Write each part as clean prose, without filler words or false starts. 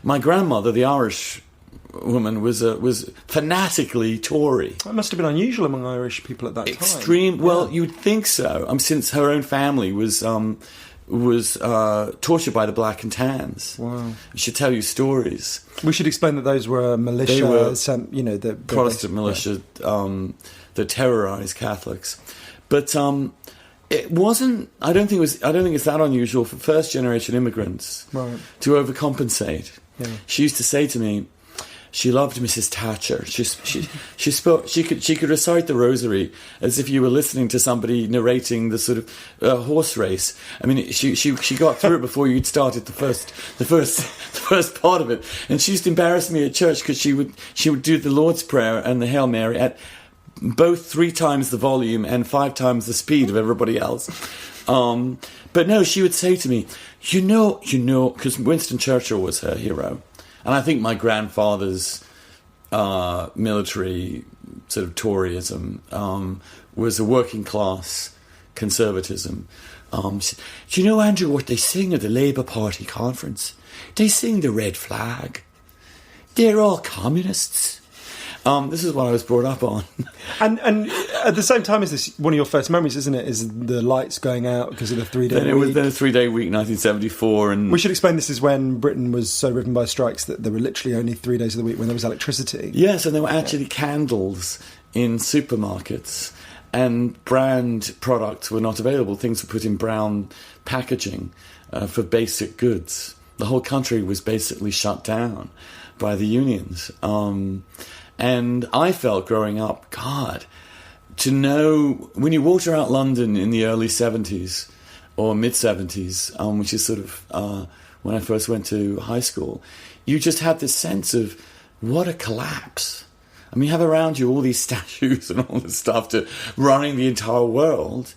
My grandmother, the Irish woman, was fanatically Tory. That must have been unusual among Irish people at that time. Extreme. Well, you'd think so. Since her own family was tortured by the Black and Tans. Wow. She'd tell you stories. We should explain that those were militia. They were the Protestant militia that terrorised Catholics. But it wasn't. I don't think it's that unusual for first generation immigrants to overcompensate. Yeah. She used to say to me, she loved Mrs. Thatcher. She could recite the rosary as if you were listening to somebody narrating the sort of horse race. I mean, she got through it before you'd started the first part of it. And she used to embarrass me at church because she would do the Lord's Prayer and the Hail Mary at both 3 times the volume and 5 times the speed of everybody else. But no, she would say to me, you know, because Winston Churchill was her hero. And I think my grandfather's military sort of Toryism was a working class conservatism. Do you know, Andrew, what they sing at the Labour Party conference? They sing the red flag. They're all communists. This is what I was brought up on. And at the same time as this, one of your first memories, isn't it, is the lights going out because of the 3-day week? Then it was a 3-day week, 1974. And we should explain this is when Britain was so riven by strikes that there were literally only 3 days of the week when there was electricity. Yes, and there were actually candles in supermarkets, and brand products were not available. Things were put in brown packaging for basic goods. The whole country was basically shut down by the unions. And I felt growing up, God, to know, when you walked around London in the early 70s or mid-70s, which is sort of when I first went to high school, you just had this sense of, what a collapse. I mean, you have around you all these statues and all this stuff to running the entire world,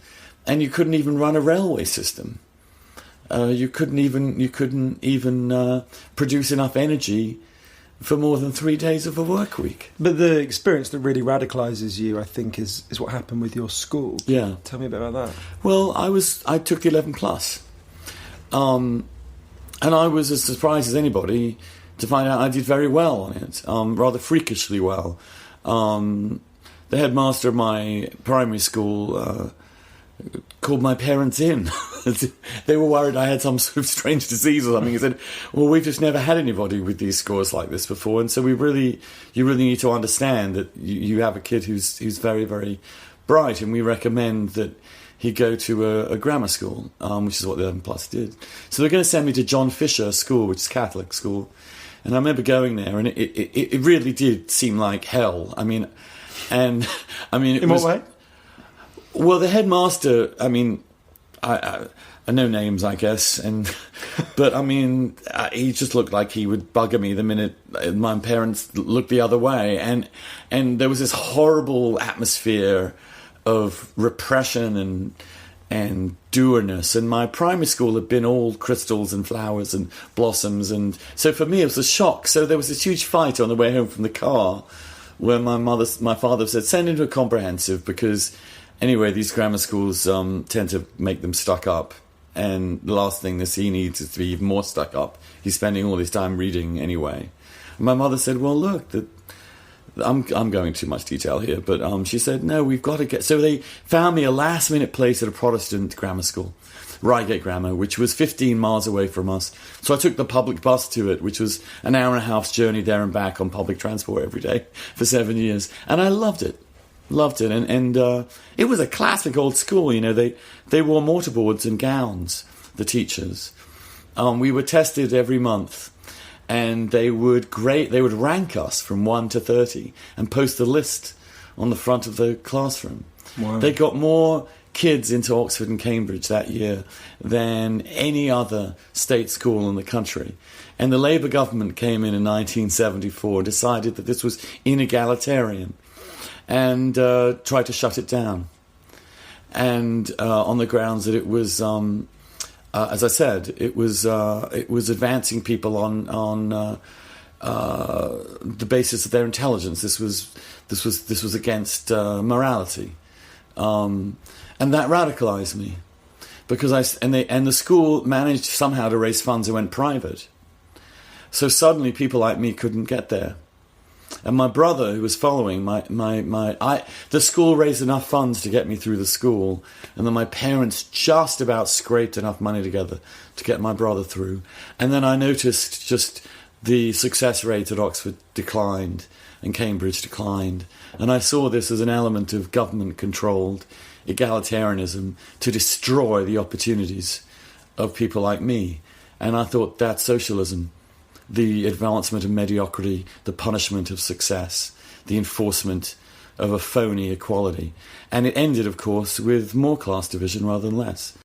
and you couldn't even run a railway system. You couldn't even produce enough energy for more than 3 days of a work week. But the experience that really radicalises you, I think, is what happened with your school. Yeah. Tell me a bit about that. Well, I took the 11 plus. And I was as surprised as anybody to find out I did very well on it, rather freakishly well. The headmaster of my primary school called my parents in. They were worried I had some sort of strange disease or something. He said, well, we've just never had anybody with these scores like this before, and so you really need to understand that you have a kid who's very, very bright, and we recommend that he go to a grammar school, which is what the 11 Plus did. So they're going to send me to John Fisher School, which is Catholic school, and I remember going there, and it really did seem like hell. I mean, it in what way? Well, the headmaster, I mean, I know names, I guess, but I mean, he just looked like he would bugger me the minute my parents looked the other way, and there was this horrible atmosphere of repression and dourness, and my primary school had been all crystals and flowers and blossoms, and so for me it was a shock. So there was this huge fight on the way home from the car where my father said, send him to a comprehensive, because anyway, these grammar schools tend to make them stuck up, and the last thing that he needs is to be even more stuck up. He's spending all his time reading anyway. And my mother said, well, look, I'm going into too much detail here, but she said, no, we've got to get... So they found me a last-minute place at a Protestant grammar school, Reigate Grammar, which was 15 miles away from us. So I took the public bus to it, which was an hour and a half's journey there and back on public transport every day for 7 years. And I loved it. And it was a classic old school. You know, they wore mortarboards and gowns, the teachers. We were tested every month, and they would rank us from 1 to 30 and post a list on the front of the classroom. Wow. They got more kids into Oxford and Cambridge that year than any other state school in the country. And the Labour government came in 1974, decided that this was inegalitarian, and tried to shut it down. And on the grounds that it was, as I said, it was advancing people on the basis of their intelligence. This was against morality, and that radicalized me, because the school managed somehow to raise funds and went private. So suddenly people like me couldn't get there. And my brother, who was following, the school raised enough funds to get me through the school, and then my parents just about scraped enough money together to get my brother through. And then I noticed just the success rate at Oxford declined, and Cambridge declined. And I saw this as an element of government-controlled egalitarianism to destroy the opportunities of people like me. And I thought, that's socialism. The advancement of mediocrity, the punishment of success, the enforcement of a phony equality. And it ended, of course, with more class division rather than less.